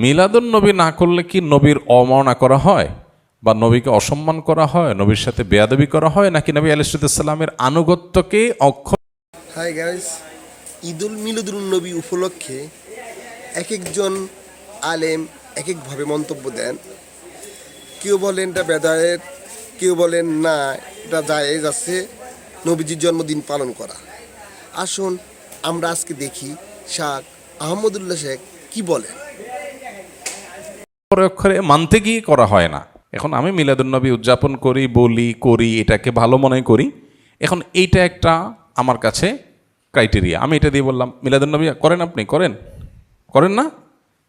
মিলাদুন নবী না করলে কি নবীর অবমাননা করা হয়, বা নবীকে অসম্মান করা হয়, নবীর সাথে বেয়াদবি করা হয়, নাকি নবী আলাইহিসসালামের আনুগত্যকে হাই গাইস, ঈদুল মিলাদুন নবী উপলক্ষে এক একজন আলেম এক একভাবে মন্তব্য দেন। কেউ বলেন এটা বেদায়েত, কেউ বলেন না এটা জায়েজ আছে নবীজির জন্মদিন পালন করা। আসুন আমরা আজকে দেখি শাহ আহমদুল্লাহ শেখ কি বলেন। অক্ষরে অক্ষরে মানতে গিয়ে করা হয় না। এখন আমি মিলাদুন নবী উদযাপন করি, বলি, করি, এটাকে ভালো মনে করি। এখন এইটা একটা আমার কাছে ক্রাইটেরিয়া। আমি এটা দিয়ে বললাম মিলাদুন নবী করেন, আপনি করেন না,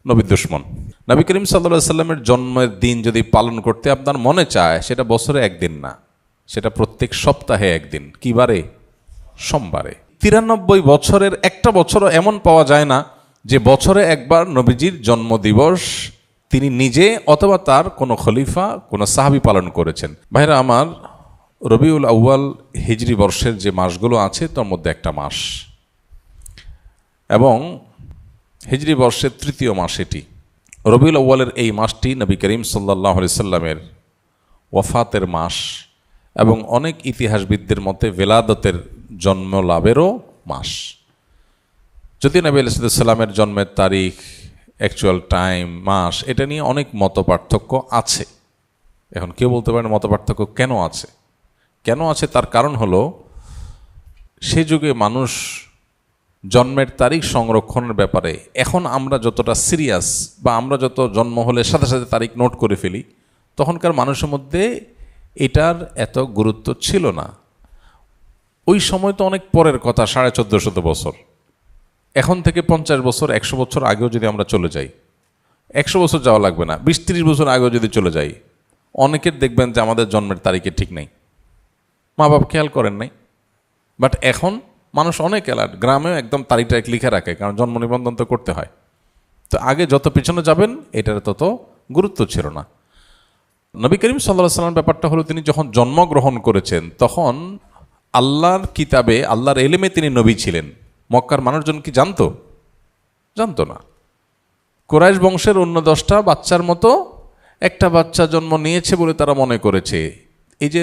নবীর দুশমন। নবী করিম সাল্লাল্লাহু সাল্লামের জন্মের দিন যদি পালন করতে আপনার মনে চায়, সেটা বছরে একদিন না, সেটা প্রত্যেক সপ্তাহে একদিন। কি বারে? সোমবারে। 93 বছরের একটা বছরও এমন পাওয়া যায় না যে বছরে একবার নবীজির জন্মদিবস তিনি নিজে অথবা তার কোনো খলিফা, কোনো সাহাবী পালন করেছেন। ভাইরা আমার, রবিউল আউয়াল হিজরি বর্ষের যে মাসগুলো আছে তার মধ্যে একটা মাস, এবং হিজরি বর্ষের তৃতীয় মাস এটি। রবিউল আউয়ালের এই মাসটি নবী করিম সাল্লাল্লাহু আলাইহি সাল্লামের ওয়াফাতের মাস, এবং অনেক ইতিহাসবিদদের মতে ভেলাদতের জন্ম লাভেরও মাস। যদি নবী আলাইহিসসালামের জন্মের তারিখ, অ্যাকচুয়াল টাইম, মাস, এটা নিয়ে অনেক মত পার্থক্য আছে। এখন কেউ বলতে পারেন মত পার্থক্য কেন আছে? কেন আছে তার কারণ হলো, সে যুগে মানুষ জন্মের তারিখ সংরক্ষণের ব্যাপারে এখন আমরা যতটা সিরিয়াস, বা আমরা যত জন্ম হলে সাথে সাথে তারিখ নোট করে ফেলি, তখনকার মানুষের মধ্যে এটার এত গুরুত্ব ছিল না। ওই সময় তো অনেক পরের কথা, 1450 বছর। এখন থেকে 50 বছর, 100 বছর আগেও যদি আমরা চলে যাই, 100 বছর যাওয়া লাগবে না, 20-30 বছর আগেও যদি চলে যাই, অনেকের দেখবেন যে আমাদের জন্মের তারিখে ঠিক নেই, মা বাপ খেয়াল করেন নাই। বাট এখন মানুষ অনেক অ্যালার্ট, গ্রামেও একদম তারিখটা লিখে রাখে, কারণ জন্ম নিবন্ধন তো করতে হয়। তো আগে যত পিছনে যাবেন এটার তত গুরুত্ব ছিল না। নবী করিম সাল্লাল্লাহু আলাইহি ওয়াসাল্লাম ব্যাপারটা হলো, তিনি যখন জন্মগ্রহণ করেছেন তখন আল্লাহর কিতাবে, আল্লাহর এলেমে তিনি নবী ছিলেন। মক্কার মানুষজন কি জানতো না। কুরাইশ বংশের অন্য 10টা বাচ্চার মতো একটা বাচ্চা জন্ম নিয়েছে বলে তারা মনে করেছে। এই যে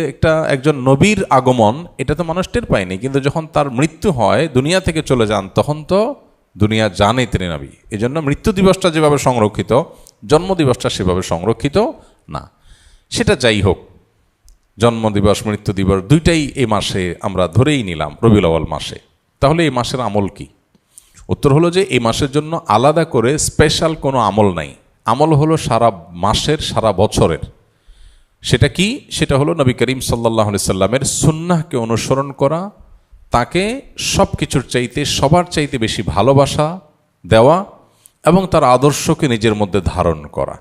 একজন নবীর আগমন, এটা তো মানুষ টের পায়নি, কিন্তু যখন তার মৃত্যু হয়, দুনিয়া থেকে চলে যান, তখন তো দুনিয়া জানে তিনি নবী। এই জন্য মৃত্যু দিবসটা যেভাবে সংরক্ষিত, জন্মদিবসটা সেভাবে সংরক্ষিত না। সেটা যাই হোক, জন্মদিবস, মৃত্যু দিবস দুইটাই এই মাসে আমরা ধরেই নিলাম, রবিউল আউয়াল মাসে। তাহলে এই মাসের আমল কি? উত্তর হলো যে এই মাসের জন্য আলাদা করে স্পেশাল কোনো আমল নাই। আমল হলো সারা মাসের, সারা বছরের। সেটা কি? সেটা হলো নবী করিম সাল্লাল্লাহু আলাইহি সাল্লামের সুন্নাহকে অনুসরণ করা, তাকে সব কিছুর চাইতে, সবার চাইতে বেশি ভালোবাসা দেওয়া, এবং তার আদর্শকে নিজের মধ্যে ধারণ করা।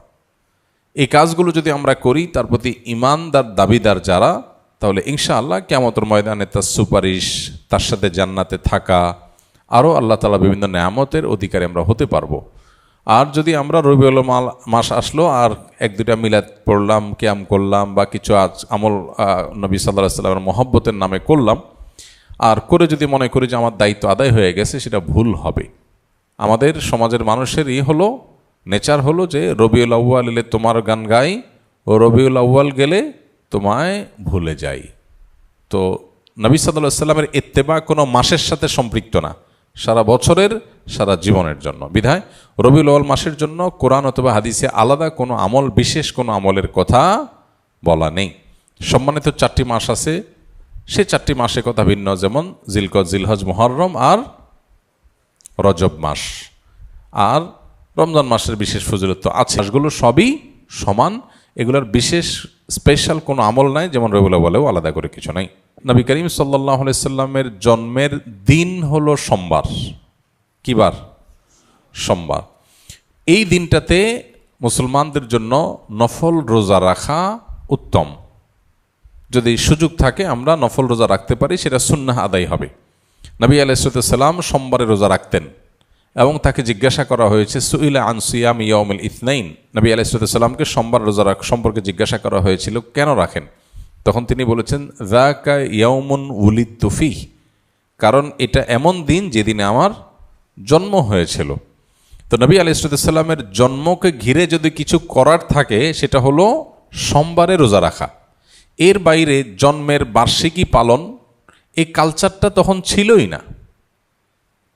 এই কাজগুলো যদি আমরা করি, তার প্রতি ঈমানদার দাবিদার যারা, তাহলে ইনশাআল্লাহ কিয়ামতের ময়দানে তার সুপারিশ, তার সাথে জান্নাতে থাকা, আরও আল্লাহ তাআলা বিভিন্ন নেয়ামতের অধিকারী আমরা হতে পারবো। আর যদি আমরা রবিউল মাস আসলো আর 1-2টা মিলাদ পড়লাম, কিয়াম করলাম, বা কিছু আমল নবী সাল্লাল্লাহু আলাইহি সাল্লামের মহব্বতের নামে করলাম, আর করে যদি মনে করি যে আমার দায়িত্ব আদায় হয়ে গেছে, সেটা ভুল হবে। আমাদের সমাজের মানুষের হলো নেচার হলো যে রবিউল আউয়াল এলে তোমার গান গাই, ও রবিউল আউয়াল গেলে তোমায় ভুলে যাই। তো নবী সাল্লাল্লাহু আলাইহি সাল্লামের ইত্তেবা কোনো মাসের সাথে সম্পৃক্ত না, সারা বছরের, সারা জীবনের জন্য। বিধায় রবিউল আউয়াল মাসের জন্য কোরআন অথবা হাদিসে আলাদা কোনো আমল, বিশেষ কোনো আমলের কথা বলা নেই। সম্মানিত 4টি মাস আছে, সেই 4টি মাসের কথা ভিন্ন, যেমন জিলকদ, জিলহজ, মুহররম আর রজব মাস। আর রমজান মাসের বিশেষ ফজিলত আছে। মাসগুলো সবই সমান, এগুলোর বিশেষ স্পেশাল কোনো আমল নাই, যেমন রবিউল আউয়ালেও আলাদা করে কিছু নাই। নবী করিম সাল্লাল্লাহু আলাইহি সাল্লামের জন্মের দিন হলো সোমবার। কি বার? সোমবার। এই দিনটাতে মুসলমানদের জন্য নফল রোজা রাখা উত্তম। যদি সুযোগ থাকে আমরা নফল রোজা রাখতে পারি, সেটা সুন্নাহ আদায় হবে। নবী আলাইহিস সালাম সোমবারে রোজা রাখতেন, এবং তাকে জিজ্ঞাসা করা হয়েছে, সুইলা আন সিয়াম ইয়াউমিল ইথনাইন। নবী আলাইহিস সালামকে সোমবার রোজা সম্পর্কে জিজ্ঞাসা করা হয়েছিল, কেন রাখেন? তখন তিনি বলেছেন, যাকা ইয়াউমুন উলিদতু ফিহ, কারণ এটা এমন দিন যেদিনে আমার জন্ম হয়েছিল। তো নবী আলাইহিসসালামের জন্মকে ঘিরে যদি কিছু করার থাকে সেটা হলো সোমবারে রোজা রাখা। এর বাইরে জন্মের বার্ষিকী পালন এই কালচারটা তখন ছিলই না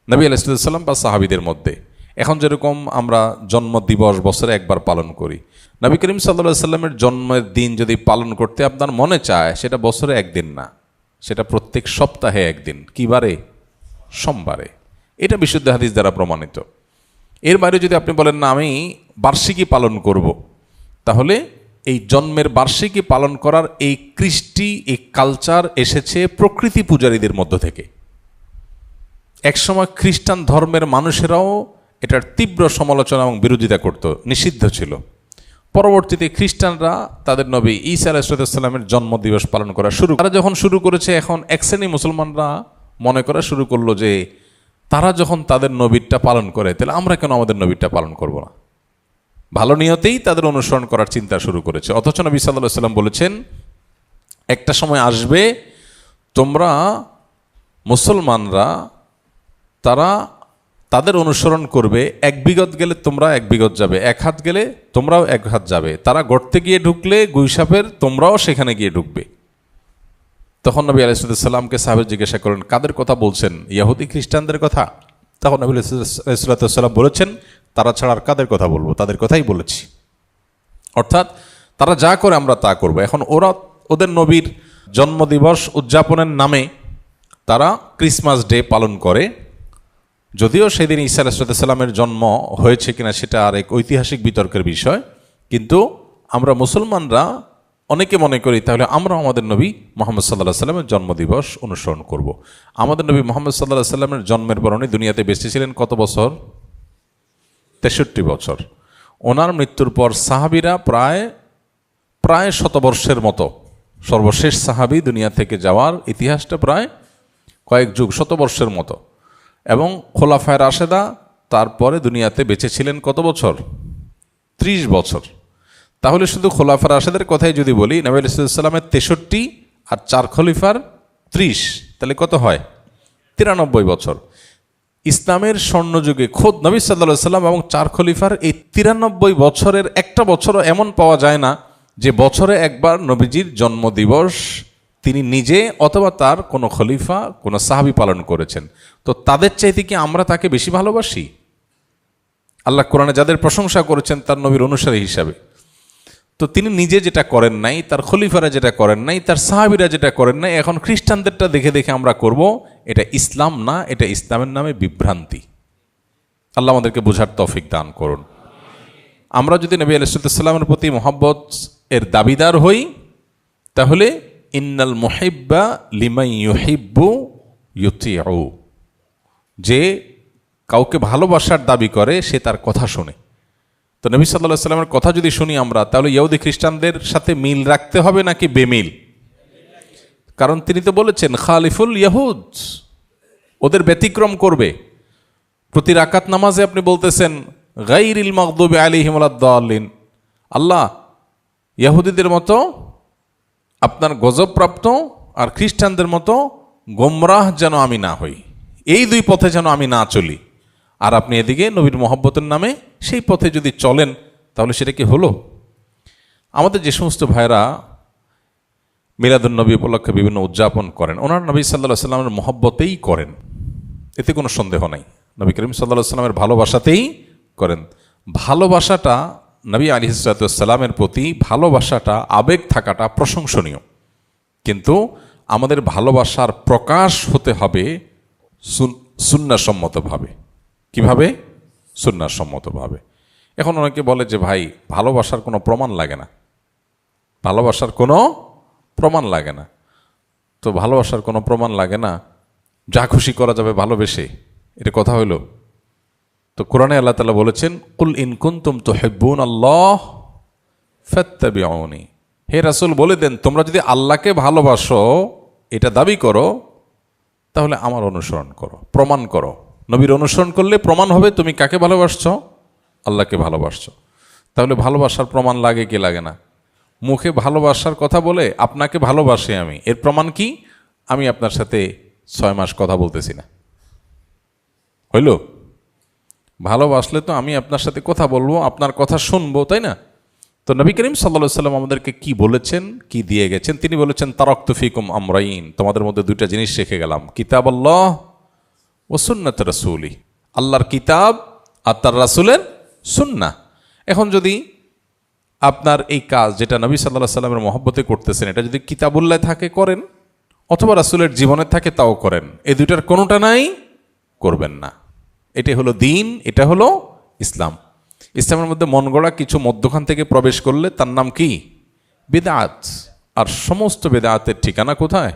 নবী আলাইহিসসালাম বা সাহাবীদের মধ্যে। এখন যেরকম আমরা জন্ম দিবস বছরে একবার পালন করি, নবী করিম সাল্লাল্লাহু আলাইহি সাল্লামের জন্মের দিন যদি পালন করতে আপনার মনে চায়, সেটা বছরে একদিন না, সেটা প্রত্যেক সপ্তাহে একদিন। কি বারে? সোমবারে। এটা বিশুদ্ধ হাদিস দ্বারা প্রমাণিত। এর বাইরে যদি আপনি বলেন না আমি বার্ষিকী পালন করব, তাহলে এই জন্মের বার্ষিকী পালন করার এই কৃষ্টি, এই কালচার এসেছে প্রকৃতি পূজারীদের মধ্য থেকে। একসময় খ্রিস্টান ধর্মের মানুষেরাও এটার তীব্র সমালোচনা এবং বিরোধিতা করত, নিষিদ্ধ ছিল। পরবর্তীতে খ্রিস্টানরা তাদের নবী ঈসা আলাইহিস সালামের জন্মদিবস পালন করা শুরু, তারা যখন শুরু করেছে, এখন এক শ্রেণী মুসলমানরা মনে করা শুরু করলো যে তারা যখন তাদের নবীরটা পালন করে, তাহলে আমরা কেন আমাদের নবীরটা পালন করব না? ভালো নিয়তেই তাদের অনুসরণ করার চিন্তা শুরু করেছে। অথচ নবী সাল্লাল্লাহু আলাইহি সাল্লাম বলেছেন, একটা সময় আসবে তোমরা মুসলমানরা তারা তাদের অনুসরণ করবে, এক বিগত গেলে তোমরা এক বিগত যাবে, এক হাত গেলে তোমরাও এক হাত যাবে, তারা গর্তে গিয়ে ঢুকলে গুইসাপের তোমরাও সেখানে গিয়ে ঢুকবে। তখন নবী আলাইহিস সালামকে সাহাবী জিজ্ঞাসা করেন, কাদের কথা বলছেন? ইহুদি খ্রিস্টানদের কথা? তখন নবী আলাইহিস সালাম বলেছেন, তারা ছাড়া আর কাদের কথা বলবো? তাদের কথাই বলেছি। অর্থাৎ তারা যা করে আমরা তা করব। এখন ওদের নবীর জন্মদিবস উদযাপনের নামে তারা ক্রিসমাস ডে পালন করে, যদিও সেদিন ঈসা আলাইহিস সালামের জন্ম হয়েছে কিনা সেটা আর এক ঐতিহাসিক বিতর্কের বিষয়। কিন্তু আমরা মুসলমানরা অনেকে মনে করি তাহলে আমরা আমাদের নবী মুহাম্মদ সাল্লাল্লাহু আলাইহি সাল্লামের জন্মদিবস অনুসরণ করব। আমাদের নবী মুহাম্মদ সাল্লাল্লাহু আলাইহি সাল্লামের জন্মের পর উনি দুনিয়াতে বেঁচে ছিলেন কত বছর? 63 বছর। ওনার মৃত্যুর পর সাহাবীরা প্রায় শতবর্ষের মতো, সর্বশেষ সাহাবী দুনিয়া থেকে যাওয়ার ইতিহাসটা প্রায় কয়েক যুগ, শতবর্ষের মতো। এবং খোলাফায়ে রাশেদা তারপরে দুনিয়াতে বেঁচে ছিলেন কত বছর? 30 বছর। তাহলে শুধু খোলাফায়ে রাশেদের কথাই যদি বলি, নবী আলাইহিস সালামের 63 আর 4 খলিফার 30, তাহলে কত হয়? 93 বছর। ইসলামের স্বর্ণযুগে খোদ নবী সাল্লাল্লাহু আলাইহি সাল্লাম এবং 4 খলিফার এই 93 বছরের একটা বছরও এমন পাওয়া যায় না যে বছরে একবার নবীজির জন্মদিবস তিনি নিজে অথবা তার কোনো খলিফা, কোনো সাহাবী পালন করেছেন। তো তাদের চাইতে কি আমরা তাকে বেশি ভালোবাসি? আল্লাহ কোরআনে যাদের প্রশংসা করেছেন তার নবীর অনুসারী হিসাবে, তো তিনি নিজে যেটা করেন নাই, তার খলিফারা যেটা করেন নাই, তার সাহাবীরা যেটা করেন নাই, এখন খ্রিস্টানদেরটা দেখে দেখে আমরা করব, এটা ইসলাম না, এটা ইসলামের নামে বিভ্রান্তি। আল্লাহ আমাদেরকে বোঝার তৌফিক দান করুন। আমরা যদি নবী আলাইহিস সালামের প্রতি মহব্বত এর দাবিদার হই, তাহলে ইন্নাল মুহিব্বা লিমান ইউহিব্বু ইউতিউ, যে কাউকে ভালোবাসার দাবি করে সে তার কথা শোনে। তো নবী সাল্লাল্লাহু আলাইহি সাল্লামের কথা যদি শুনি আমরা, তাহলে ইহুদি খ্রিস্টানদের সাথে মিল রাখতে হবে নাকি বেমিল? কারণ তিনি তো বলেছেন খালিফুল ইয়াহুদ, ওদের ব্যতিক্রম করবে। প্রতি রাকাত নামাজে আপনি বলতেছেন গায়রিল মাগদুবি আলাইহিম ওয়ালাদ-দাল্লিন, আল্লাহ ইহুদিদের মতো আপনার গজবপ্রাপ্ত আর খ্রিস্টানদের মতো গোমরাহ যেন আমি না হই, এই দুই পথে যেন আমি না চলি। আর আপনি এদিকে নবীর মহব্বতের নামে সেই পথে যদি চলেন, তাহলে সেটা কি হলো? আমাদের যে সমস্ত ভাইরা মিলাদুন নবী উপলক্ষে বিভিন্ন উদযাপন করেন, ওনার নবী সাল্লাল্লাহু আলাইহি সাল্লামের মহব্বতেই করেন, এতে কোনো সন্দেহ নাই। নবী করিম সাল্লাল্লাহু আলাইহি সাল্লামের ভালোবাসাতেই করেন। ভালোবাসাটা, নবী আলাইহিস সালামের প্রতি ভালোবাসাটা, আবেগ থাকাটা প্রশংসনীয়, কিন্তু আমাদের ভালোবাসার প্রকাশ হতে হবে সুন্নাহসম্মতভাবে। কিভাবে? সুন্নাহসম্মতভাবে। এখন অনেকে বলে যে ভাই ভালোবাসার কোনো প্রমাণ লাগে না, ভালোবাসার কোনো প্রমাণ লাগে না। তো ভালোবাসার কোনো প্রমাণ লাগে না, যা খুশি করা যাবে ভালোবেসে, এটা কথা হইল? তো কোরআনে আল্লাহ তাআলা বলেছেন, কুল ইন কুনতুম তুহিব্বুনাল্লাহ ফাত্তাবিউনি, হে রাসূল বলে দেন তোমরা যদি আল্লাহকে ভালোবাসো, এটা দাবি করো, তাহলে আমার অনুসরণ করো, প্রমাণ করো। নবীর অনুসরণ করলে প্রমাণ হবে তুমি কাকে ভালোবাসছো? আল্লাহকে ভালোবাসছো। তাহলে ভালোবাসার প্রমাণ লাগে কি লাগে না? মুখে ভালোবাসার কথা বলে আপনাকে ভালোবাসি আমি, এর প্রমাণ কি? আমি আপনার সাথে 6 মাস কথা বলতেছি না, হইল? ভালোবাসলে তো আমি আপনার সাথে কথা বলবো, আপনার কথা শুনবো, তাই না? তো নবী করিম সাল্লাল্লাহু আলাইহি সাল্লাম আমাদেরকে কি বলেছেন, কি দিয়ে গেছেন? তিনি বলেছেন তারাকতু ফিকুম আমরাইন, তোমাদের মধ্যে দুইটা জিনিস রেখে গেলাম, কিতাবাল্লাহ ওয়া সুন্নাত রাসূলি, আল্লাহর কিতাব আর তার রাসূলের সুন্নাহ। এখন যদি আপনার এই কাজ যেটা নবী সাল্লাল্লাহু আলাইহি সাল্লামের মহব্বতে করতেছেন, এটা যদি কিতাবুল্লাহ থাকে করেন, অথবা রাসূলের জীবনে থাকে তাও করেন, এই দুইটার কোনোটা নাই করবেন না। এটাই হলো দিন, এটা হলো ইসলাম। ইসলামের মধ্যে মন গড়া কিছু মধ্যখান থেকে প্রবেশ করলে তার নাম কি? বিদআত। আর সমস্ত বিদআতের ঠিকানা কোথায়?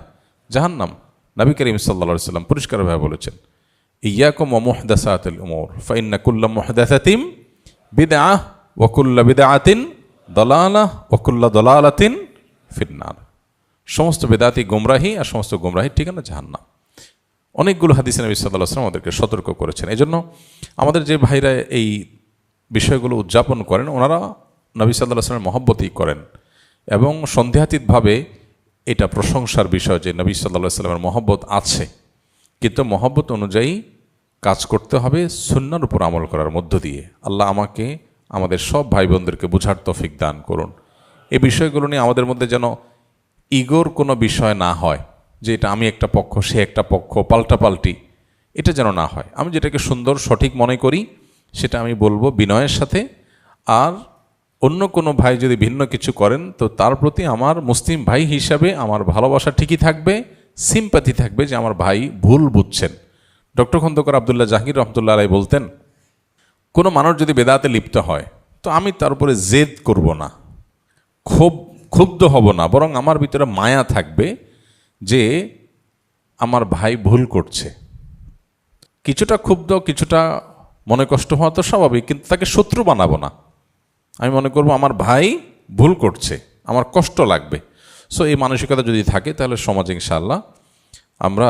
জাহান্নাম। নবী করিম সাল্লাল্লাহু আলাইহি সাল্লাম পরিষ্কারভাবে বলেছেন, ইয়াকুম ওয়া মুহদাসাতিল উমুর ফাইন্না কুল্লা মুহদাসাতিন বিদআহ ওয়া কুল্লা বিদআতিন দালালাহ ওয়া কুল্লা দালালাতিন ফিন্নার। সমস্ত বিদআতি গোমরাহি, আর সমস্ত গোমরাহির ঠিকানা জাহান্নাম। অনেকগুলো হাদিসে নবী সাল্লাল্লাহু আলাইহি ওয়াসাল্লাম আমাদেরকে সতর্ক করেছেন। এজন্য আমাদের যে ভাইরা এই বিষয়গুলো উদযাপন করেন, ওনারা নবী সাল্লাল্লাহু আলাইহি ওয়াসাল্লামের মহব্বতই করেন, এবং সন্দেহাতীতভাবে এটা প্রশংসার বিষয় যে নবী সাল্লাল্লাহু আলাইহি ওয়াসাল্লামের মহব্বত আছে, কিন্তু মহব্বত অনুযায়ী কাজ করতে হবে, সুন্নাহর উপর আমল করার মধ্য দিয়ে। আল্লাহ আমাকে, আমাদের সব ভাই বোনদেরকে বোঝার তৌফিক দান করুন। এই বিষয়গুলো নিয়ে আমাদের মধ্যে যেন ইগোর কোনো বিষয় না হয়, যে এটা আমি একটা পক্ষ, সে একটা পক্ষ, পাল্টাপাল্টি, এটা যেন না হয়। আমি যেটাকে সুন্দর সঠিক মনে করি সেটা আমি বলবো বিনয়ের সাথে। আর অন্য কোনো ভাই যদি ভিন্ন কিছু করেন, তো তার প্রতি আমার মুসলিম ভাই হিসাবে আমার ভালোবাসা ঠিকই থাকবে, সিম্প্যাথি থাকবে যে আমার ভাই ভুল বুঝছেন। ডক্টর খন্দকার আব্দুল্লাহ জাহাঙ্গীর রহমতুল্লাহ আলাইহি বলতেন, কোনো মানুষ যদি বেদাতে লিপ্ত হয়, তো আমি তার উপরে জেদ করব না, ক্ষুব্ধ হব না, বরং আমার ভিতরে মায়া থাকবে যে আমার ভাই ভুল করছে। কিছুটা ক্ষুব্ধ, কিছুটা মনে কষ্ট হওয়া তো স্বাভাবিক, কিন্তু তাকে শত্রু বানাবো না। আমি মনে করব আমার ভাই ভুল করছে, আমার কষ্ট লাগবে। সো এই মানসিকতা যদি থাকে, তাহলে সমাজ ইনশাআল্লাহ আমরা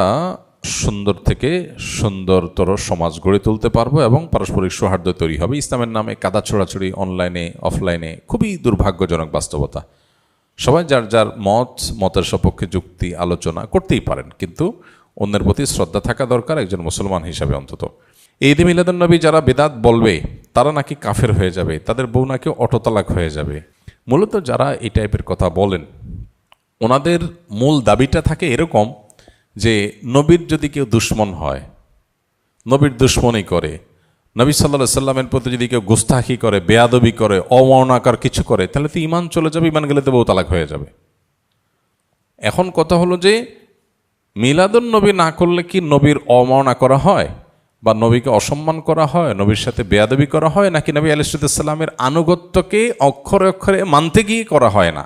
সুন্দর থেকে সুন্দরতর সমাজ গড়ে তুলতে পারবো, এবং পারস্পরিক সৌহার্দ্য তৈরি হবে। ইসলামের নামে কাদা ছোড়াছড়ি অনলাইনে অফলাইনে খুবই দুর্ভাগ্যজনক বাস্তবতা। সবাই যার যার মতের সপক্ষে যুক্তি আলোচনা করতেই পারেন, কিন্তু অন্যের প্রতি শ্রদ্ধা থাকা দরকার একজন মুসলমান হিসাবে অন্তত। ঈদ মিলাদুন নবী যারা বেদাত বলবে, তারা নাকি কাফের হয়ে যাবে, তাদের বউ নাকি অটোতালাক হয়ে যাবে। মূলত যারা এই টাইপের কথা বলেন, ওনাদের মূল দাবিটা থাকে এরকম যে নবীর যদি কেউ দুশ্মন হয়, নবীর দুশ্মনী করে, নবী সাল্লাল্লাহু আলাইহি সাল্লামের প্রতি যদি কেউ গুস্তাখি করে, বেয়াদবি করে, অমর্ণাকার কিছু করে, তাহলে তো ঈমান চলে যাবে, ঈমান গেলে তো বউ তালাক হয়ে যাবে। এখন কথা হলো যে মিলাদুন নবী না করলে কি নবীর অবমাননা করা হয়, বা নবীকে অসম্মান করা হয়, নবীর সাথে বেয়াদবি করা হয়, নাকি নবী আলাইহিস সালামের আনুগত্যকে অক্ষরে অক্ষরে মানতে গিয়ে করা হয় না?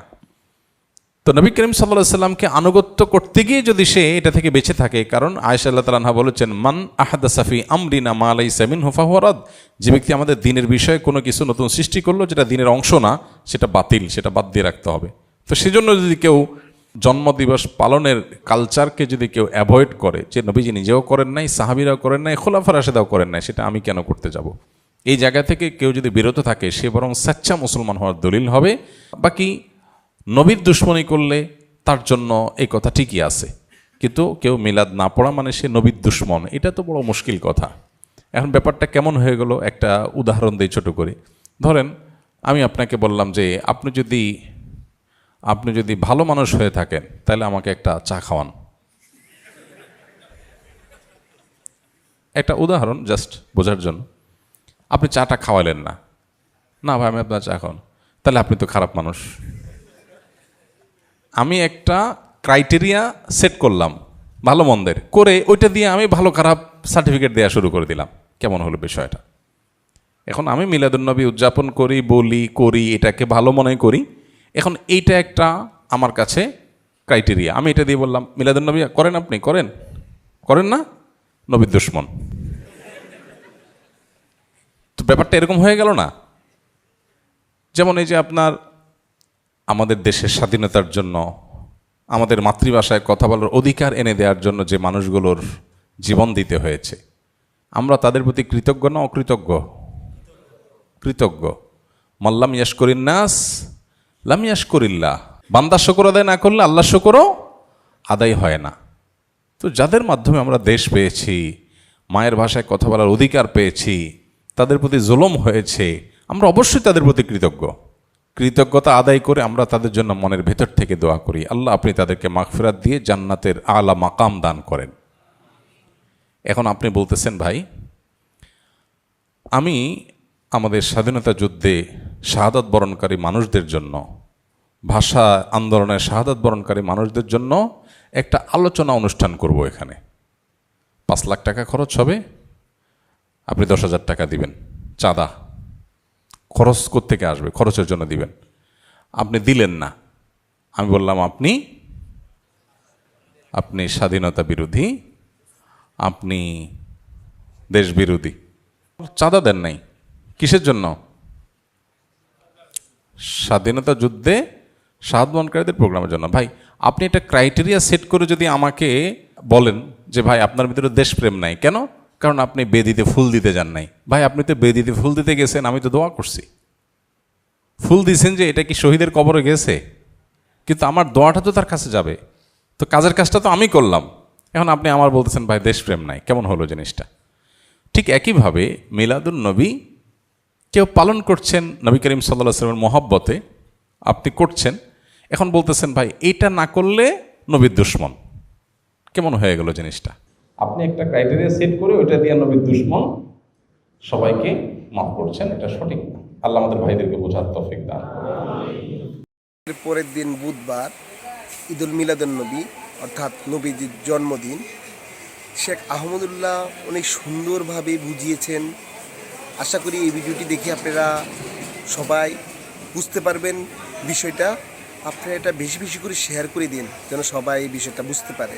তো নবী করিম সাল্লাল্লাহু আলাইহি সাল্লামকে আনুগত্য করতে গিয়ে যদি সে এটা থেকে বেঁচে থাকে, কারণ আয়েশা রাদিয়াল্লাহু তাআলা আনহা বলেছেন, মান আহাদাসা ফি আমরিনা মা লাইসা মিনহু ফাহুয়া রাদ, যে ব্যক্তি আমাদের দ্বীনের বিষয়ে কোনো কিছু নতুন সৃষ্টি করলো যেটা দ্বীনের অংশ না, সেটা বাতিল, সেটা বাদ দিয়ে রাখতে হবে। তো সেজন্য যদি কেউ জন্মদিবস পালনের কালচারকে যদি কেউ অ্যাভয়েড করে, যে নবীজি নিজেও করেন নাই, সাহাবীরাও করেন নাই, খোলাফা রাশেদাও করেন নাই, সেটা আমি কেন করতে যাব, এই জায়গা থেকে কেউ যদি বিরত থাকে, সে বরং সাচ্চা মুসলমান হওয়ার দলিল হবে। বাকি নবীর দুশ্মনী করলে তার জন্য এই কথা ঠিকই আছে, কিন্তু কেউ মিলাদ না পড়া মানে সে নবীর দুশ্মন, এটা তো বড় মুশকিল কথা। এখন ব্যাপারটা কেমন হয়ে গেল, একটা উদাহরণ দিই ছোট করে। ধরেন আমি আপনাকে বললাম যে আপনি যদি ভালো মানুষ হয়ে থাকেন, তাহলে আমাকে একটা চা খাওয়ান। একটা উদাহরণ জাস্ট বোঝার জন্য। আপনি চাটা খাওয়ালেন না, না ভাই আমি আপনার চা খাওয়ান, তাহলে আপনি তো খারাপ মানুষ। আমি একটা ক্রাইটেরিয়া সেট করলাম ভালো মন্দের, করে ওইটা দিয়ে আমি ভালো খারাপ সার্টিফিকেট দেওয়া শুরু করে দিলাম। কেমন হলো বিষয়টা? এখন আমি মিলাদুন্নবী উদযাপন করি, বলি, করি, এটাকে ভালো মনে করি। এখন এইটা একটা আমার কাছে ক্রাইটেরিয়া। আমি এটা দিয়ে বললাম মিলাদুন্নবী করেন, আপনি করেন না, নবীর দুশমন। তো ব্যাপারটা এরকম হয়ে গেল না? যেমন এই যে আপনার আমাদের দেশের স্বাধীনতার জন্য, আমাদের মাতৃভাষায় কথা বলার অধিকার এনে দেওয়ার জন্য যে মানুষগুলোর জীবন দিতে হয়েছে, আমরা তাদের প্রতি কৃতজ্ঞ না অকৃতজ্ঞ? কৃতজ্ঞ। মাল্লাম ইয়াশকুরিন নাস লাম ইয়াশকুরিল্লাহ। বান্দা শুকর আদায় না করলে আল্লাহ শুকরও আদায় হয় না। তো যাদের মাধ্যমে আমরা দেশ পেয়েছি, মায়ের ভাষায় কথা বলার অধিকার পেয়েছি, তাদের প্রতি জুলুম হয়েছে, আমরা অবশ্যই তাদের প্রতি কৃতজ্ঞতা আদায় করে আমরা তাদের জন্য মনের ভেতর থেকে দোয়া করি, আল্লাহ আপনি তাদেরকে মাগফিরাত দিয়ে জান্নাতের আলা মাকাম দান করেন। এখন আপনি বলতেছেন, ভাই আমি আমাদের স্বাধীনতা যুদ্ধে শাহাদাত বরণকারী মানুষদের জন্য, ভাষা আন্দোলনের শাহাদাত বরণকারী মানুষদের জন্য একটা আলোচনা অনুষ্ঠান করব। এখানে 5 লাখ টাকা খরচ হবে, আপনি 10,000 টাকা দিবেন চাঁদা। খরচ কোত্থেকে আসবে? খরচের জন্য দিবেন। আপনি দিলেন না। আমি বললাম আপনি স্বাধীনতা বিরোধী, আপনি দেশ বিরোধী। চাঁদা দেন নাই কিসের জন্য? স্বাধীনতা যুদ্ধে শাহাদাত বরণকারীদের প্রোগ্রামের জন্য। ভাই আপনি একটা ক্রাইটেরিয়া সেট করে যদি আমাকে বলেন যে ভাই আপনার ভিতরে দেশপ্রেম নাই, কেন? কারণ আপনি বেদিতে ফুল দিতে যান নাই। ভাই আপনি তো বেদিতে ফুল দিতে গেছেন, আমি তো দোয়া করছি। ফুল দিয়েছেন যে এটা কি শহীদের কবরে গেছে? কিন্তু আমার দোয়াটা তো তার কাছে যাবে, তো কাজের কাজটা তো আমি করলাম। এখন আপনি আমার বলতেছেন ভাই দেশপ্রেম নাই, কেমন হলো জিনিসটা? ঠিক একইভাবে মিলাদুন নবী কেউ পালন করছেন নবী করিম সাল্লাল্লাহু আলাইহি ওয়াসাল্লামের মহব্বতে, আপনি করছেন, এখন বলতেছেন ভাই এটা না করলে নবীর দুশমন। কেমন হয়ে গেল জিনিসটা? আপনি একটা ক্রাইটেরিয়া সেট করে ওইটা দিয়ে নবীর দুশমন সবাইকে মাফ করছেন, এটা সঠিক না। আল্লাহ আমাদের ভাইদেরকে বোঝার তৌফিক দান করুন। পরের দিন বুধবার ঈদুল মিলাদুন নবী, অর্থাৎ নবীজির জন্মদিন। শেখ আহমদুল্লাহ অনেক সুন্দরভাবে বুঝিয়েছেন। আশা করি এই ভিডিওটি দেখে আপনারা সবাই বুঝতে পারবেন বিষয়টা। আপনারা এটা বেশি বেশি করে শেয়ার করে দিন, যেন সবাই এই বিষয়টা বুঝতে পারে।